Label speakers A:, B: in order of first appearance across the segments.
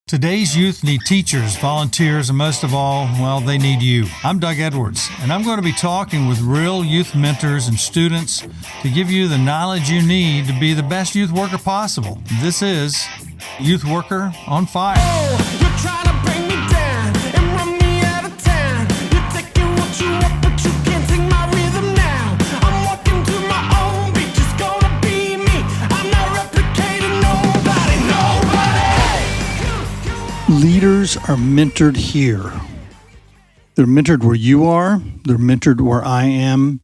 A: Today's youth need teachers, volunteers, and most of all, well, they need you. I'm Doug Edwards, and I'm going to be talking with real youth mentors and students to give you the knowledge you need to be the best youth worker possible. This is Youth Worker on Fire.
B: Oh, you're trying to bring me down and run me out of town. You're taking what you want, but you can't take my rhythm now. I'm walking to my own beat, just gonna be me. I'm not replicating nobody.
C: Leaders are mentored here. They're mentored where you are. They're mentored where I am.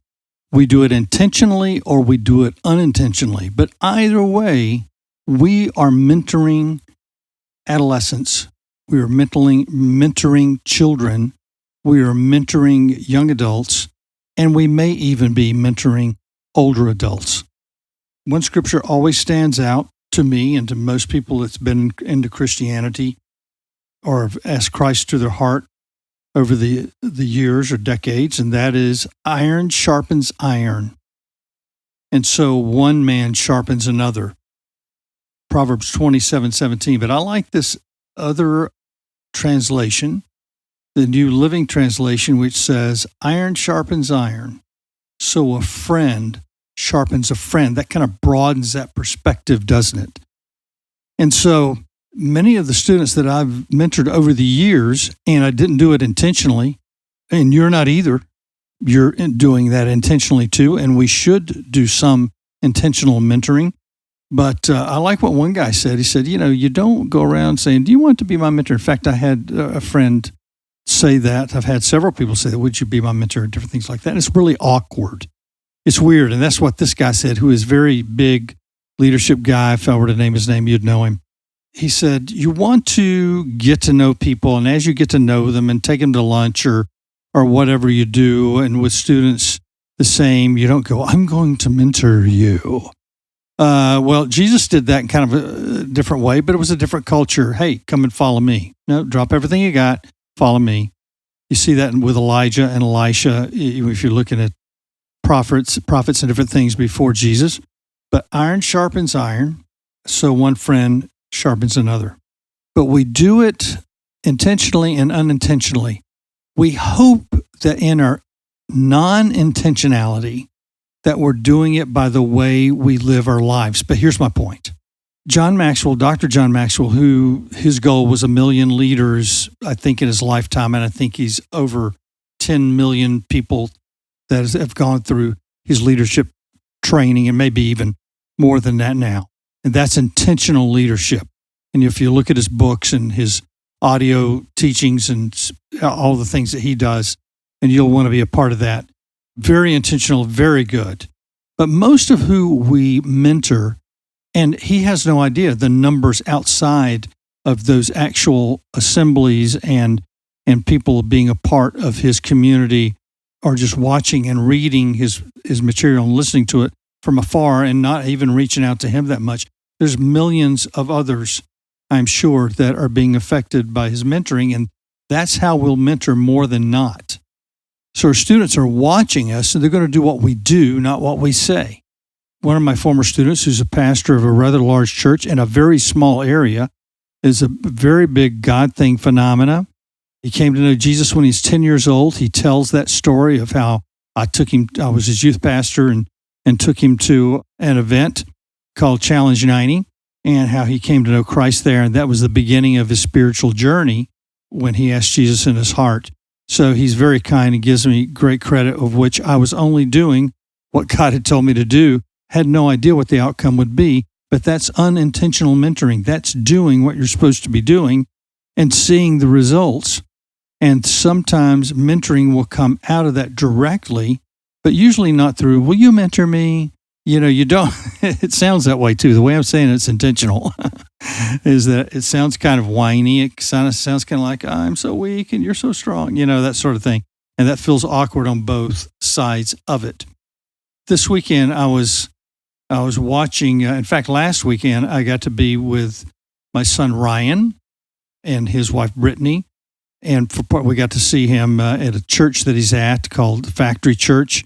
C: We do it intentionally or we do it unintentionally. But either way, we are mentoring adolescents. We are mentoring children. We are mentoring young adults. And we may even be mentoring older adults. One scripture always stands out to me and to most people that's been into Christianity or have asked Christ to their heart over the years or decades, and that is iron sharpens iron. And so one man sharpens another. Proverbs 27:17. But I like this other translation, the New Living Translation, which says, iron sharpens iron, so a friend sharpens a friend. That kind of broadens that perspective, doesn't it? And so many of the students that I've mentored over the years, and I didn't do it intentionally, and you're not either, you're doing that intentionally too, and we should do some intentional mentoring. But I like what one guy said. He said, you don't go around saying, do you want to be my mentor? In fact, I had a friend say that. I've had several people say that, would you be my mentor, and different things like that. It's really awkward. It's weird, and that's what this guy said, who is a very big leadership guy. If I were to name his name, you'd know him. He said, you want to get to know people, and as you get to know them and take them to lunch or whatever you do, and with students the same, you don't go, I'm going to mentor you. Well, Jesus did that in kind of a different way, but it was a different culture. Hey, come and follow me. No, drop everything you got, follow me. You see that with Elijah and Elisha, if you're looking at prophets and different things before Jesus. But iron sharpens iron, so one friend sharpens another. But we do it intentionally and unintentionally. We hope that in our non-intentionality that we're doing it by the way we live our lives. But here's my point. Dr. John Maxwell, who his goal was 1 million leaders, I think, in his lifetime, and I think he's over 10 million people that have gone through his leadership training, and maybe even more than that now. And that's intentional leadership. And if you look at his books and his audio teachings and all the things that he does, and you'll want to be a part of that. Very intentional, very good. But most of who we mentor, and he has no idea the numbers outside of those actual assemblies and people being a part of his community are just watching and reading his material and listening to it from afar and not even reaching out to him that much. There's millions of others, I'm sure, that are being affected by his mentoring, and that's how we'll mentor more than not. So our students are watching us, and they're going to do what we do, not what we say. One of my former students, who's a pastor of a rather large church in a very small area, is a very big God thing phenomena. He came to know Jesus when he's 10 years old. He tells that story of how I was his youth pastor and took him to an event called Challenge 90, and how he came to know Christ there. And that was the beginning of his spiritual journey when he asked Jesus in his heart. So he's very kind and gives me great credit, of which I was only doing what God had told me to do, had no idea what the outcome would be, but that's unintentional mentoring. That's doing what you're supposed to be doing and seeing the results. And sometimes mentoring will come out of that directly, but usually not through, will you mentor me? You don't, it sounds that way too. The way I'm saying it's intentional is that it sounds kind of whiny. It sounds kind of like, I'm so weak and you're so strong, that sort of thing. And that feels awkward on both sides of it. This weekend, I was watching, in fact, last weekend, I got to be with my son, Ryan, and his wife, Brittany. And for part, we got to see him at a church that he's at called Factory Church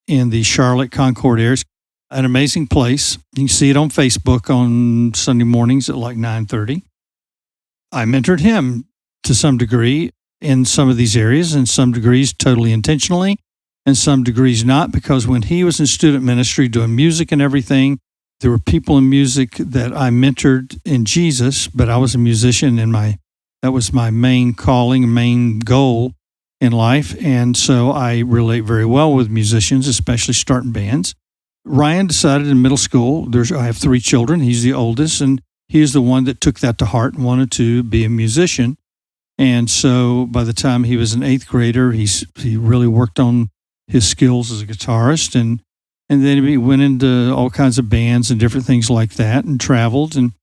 C: in the Charlotte Concord area. An amazing place. You can see it on Facebook on Sunday mornings at like 9:30. I mentored him to some degree in some of these areas, in some degrees totally intentionally, and some degrees not, because when he was in student ministry doing music and everything, there were people in music that I mentored in Jesus, but I was a musician and that was my main calling, main goal in life. And so I relate very well with musicians, especially starting bands. Ryan decided in middle school, I have 3 children. He's the oldest, and he is the one that took that to heart and wanted to be a musician. And so by the time he was an 8th grader, he really worked on his skills as a guitarist. And then he went into all kinds of bands and different things like that and traveled. And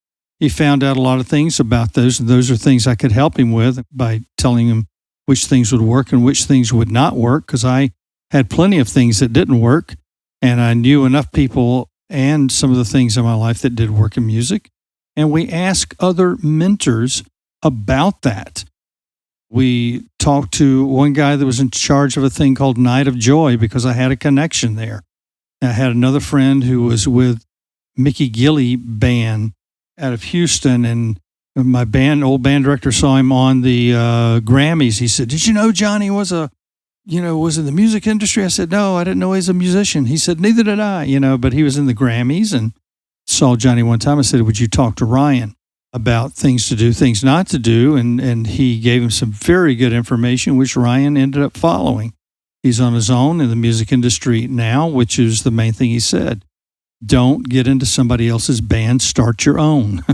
C: he found out a lot of things about those. And those are things I could help him with by telling him which things would work and which things would not work, because I had plenty of things that didn't work. And I knew enough people and some of the things in my life that did work in music. And we asked other mentors about that. We talked to one guy that was in charge of a thing called Night of Joy because I had a connection there. I had another friend who was with Mickey Gilley band out of Houston, and my old band director saw him on the Grammys. He said, "Did you know Johnny was in the music industry?" I said, "No, I didn't know he was a musician." He said, "Neither did I," but he was in the Grammys, and saw Johnny one time. I said, "Would you talk to Ryan about things to do, things not to do?" And he gave him some very good information, which Ryan ended up following. He's on his own in the music industry now, which is the main thing he said. Don't get into somebody else's band, start your own.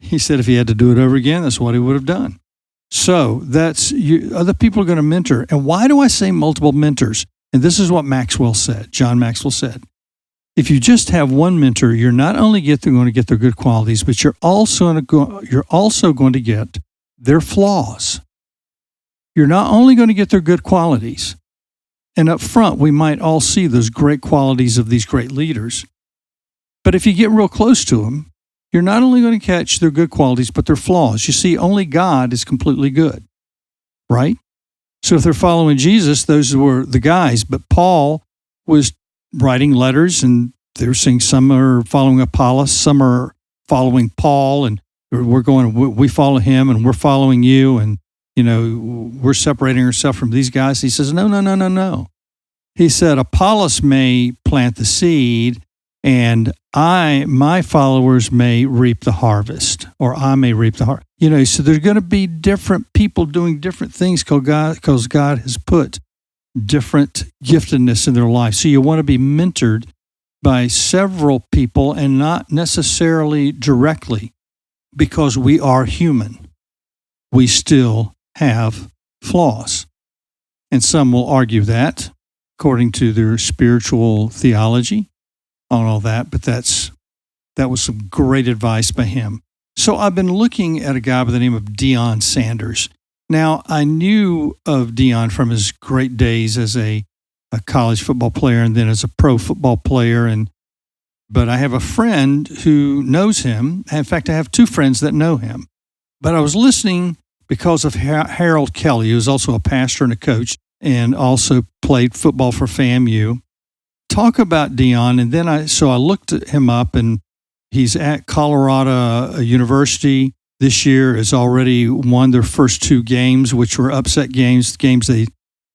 C: He said if he had to do it over again, that's what he would have done. So other people are going to mentor. And why do I say multiple mentors? And this is what Maxwell said, John Maxwell said. If you just have one mentor, you're not only going to get their good qualities, but you're also going to get their flaws. You're not only going to get their good qualities, and up front, we might all see those great qualities of these great leaders. But if you get real close to them, you're not only going to catch their good qualities, but their flaws. You see, only God is completely good, right? So if they're following Jesus, those were the guys. But Paul was writing letters, and they're saying some are following Apollos, some are following Paul, and we follow him, and we're following you, and we're separating ourselves from these guys. He says, no. He said, Apollos may plant the seed, and my followers may reap the harvest, or I may reap the harvest. So there's going to be different people doing different things because God has put different giftedness in their life. So you want to be mentored by several people and not necessarily directly, because we are human. We still have flaws. And some will argue that according to their spiritual theology on all that, but that was some great advice by him. So I've been looking at a guy by the name of Deion Sanders. Now, I knew of Deion from his great days as a college football player and then as a pro football player. But I have a friend who knows him. In fact, I have 2 friends that know him. But I was listening because of Harold Kelly, who is also a pastor and a coach and also played football for FAMU, talk about Deion. And then I looked him up, and he's at Colorado University. This year has already won their first 2 games, which were upset games they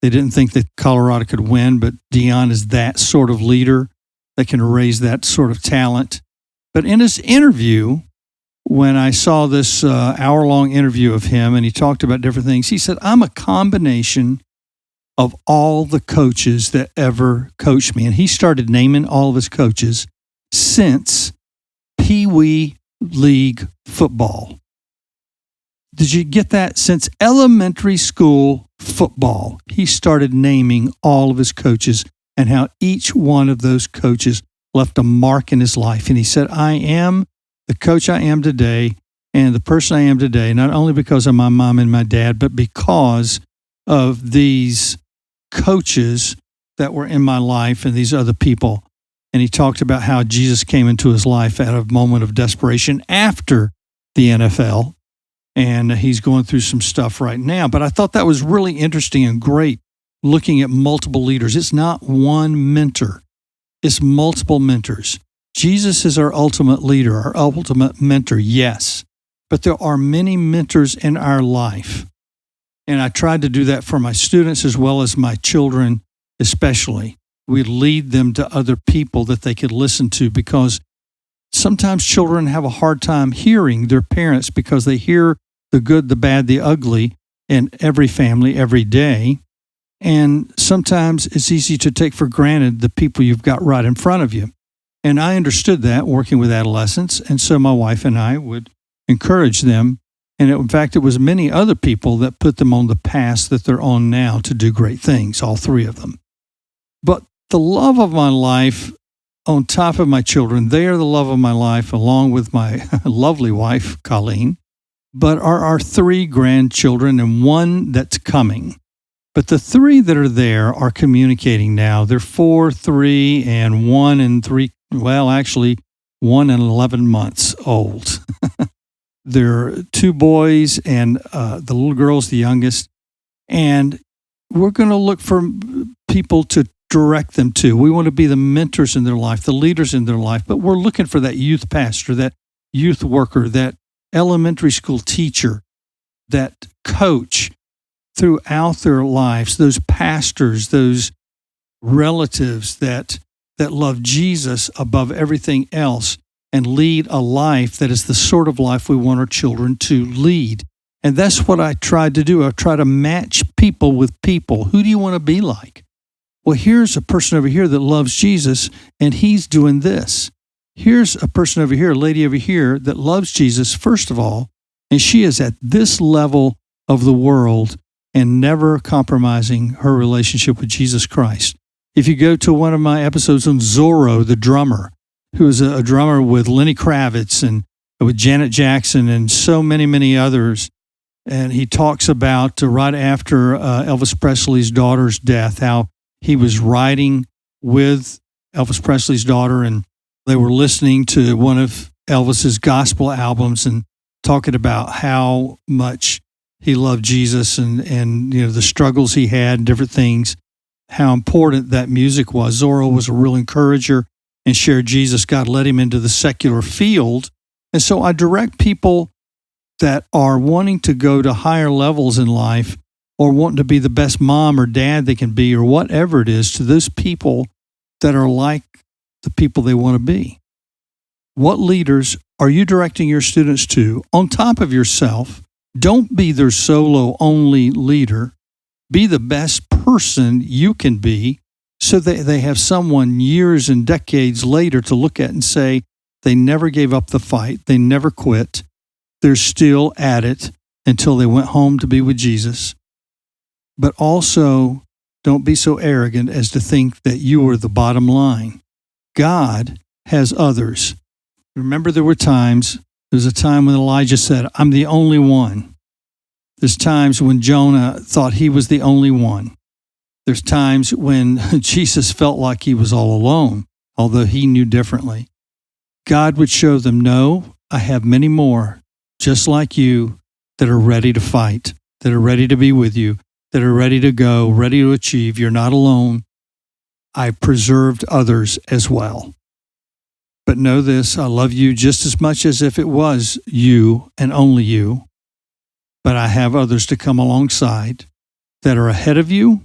C: didn't think that Colorado could win, but Deion is that sort of leader that can raise that sort of talent. But in his interview, when I saw this hour-long interview of him and he talked about different things, he said, I'm a combination of all the coaches that ever coached me. And he started naming all of his coaches since Pee Wee League football. Did you get that? Since elementary school football, he started naming all of his coaches and how each one of those coaches left a mark in his life. And he said, I am the coach I am today and the person I am today, not only because of my mom and my dad, but because of these coaches that were in my life and these other people. And he talked about how Jesus came into his life at a moment of desperation after the NFL. And he's going through some stuff right now. But I thought that was really interesting and great, looking at multiple leaders. It's not one mentor. It's multiple mentors. Jesus is our ultimate leader, our ultimate mentor, yes. but there are many mentors in our life. And I tried to do that for my students as well as my children, especially. We lead them to other people that they could listen to, because sometimes children have a hard time hearing their parents because they hear the good, the bad, the ugly in every family every day. And sometimes it's easy to take for granted the people you've got right in front of you. And I understood that working with adolescents. And so my wife and I would encourage them. And in fact, it was many other people that put them on the path that they're on now to do great things, all three of them. But the love of my life, on top of my children, they are the love of my life, along with my lovely wife, Colleen, but are our three grandchildren and one that's coming. But the three that are there are communicating now. They're 4, 3, and 1 and 3. Well, actually, 1 and 11 months old. They're 2 boys, and the little girl's the youngest. And we're going to look for people to direct them to. We want to be the mentors in their life, the leaders in their life, but we're looking for that youth pastor, that youth worker, that elementary school teacher, that coach throughout their lives, those pastors, those relatives that love Jesus above everything else and lead a life that is the sort of life we want our children to lead. And that's what I tried to do. I try to match people with people. Who do you want to be like? Well, here's a person over here that loves Jesus, and he's doing this. Here's a person over here, a lady over here that loves Jesus, first of all, and she is at this level of the world and never compromising her relationship with Jesus Christ. If you go to one of my episodes on Zorro, the drummer, who is a drummer with Lenny Kravitz and with Janet Jackson and so many, many others, and he talks about right after Elvis Presley's daughter's death, how he was riding with Elvis Presley's daughter, and they were listening to one of Elvis's gospel albums and talking about how much he loved Jesus and the struggles he had and different things, how important that music was. Zorro was a real encourager and shared Jesus. God led him into the secular field. And so I direct people that are wanting to go to higher levels in life, or wanting to be the best mom or dad they can be, or whatever it is, to those people that are like the people they want to be. What leaders are you directing your students to on top of yourself? Don't be their solo only leader. Be the best person you can be, so that they have someone years and decades later to look at and say, they never gave up the fight. They never quit. They're still at it until they went home to be with Jesus. But also, don't be so arrogant as to think that you are the bottom line. God has others. Remember, there was a time when Elijah said, I'm the only one. There's times when Jonah thought he was the only one. There's times when Jesus felt like he was all alone, although he knew differently. God would show them, no, I have many more, just like you, that are ready to fight, that are ready to be with you, that are ready to go, ready to achieve. You're not alone. I preserved others as well. But know this, I love you just as much as if it was you and only you. But I have others to come alongside that are ahead of you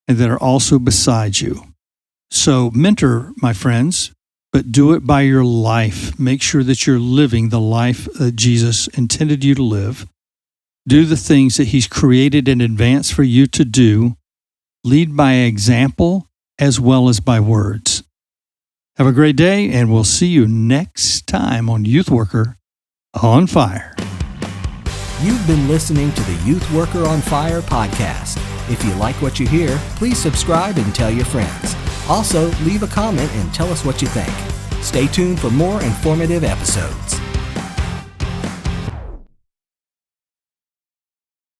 C: and that are also beside you. So mentor, my friends, but do it by your life. Make sure that you're living the life that Jesus intended you to live. Do the things that he's created in advance for you to do. Lead by example as well as by words. Have a great day, and we'll see you next time on Youth Worker on Fire.
D: You've been listening to the Youth Worker on Fire podcast. If you like what you hear, please subscribe and tell your friends. Also, leave a comment and tell us what you think. Stay tuned for more informative episodes.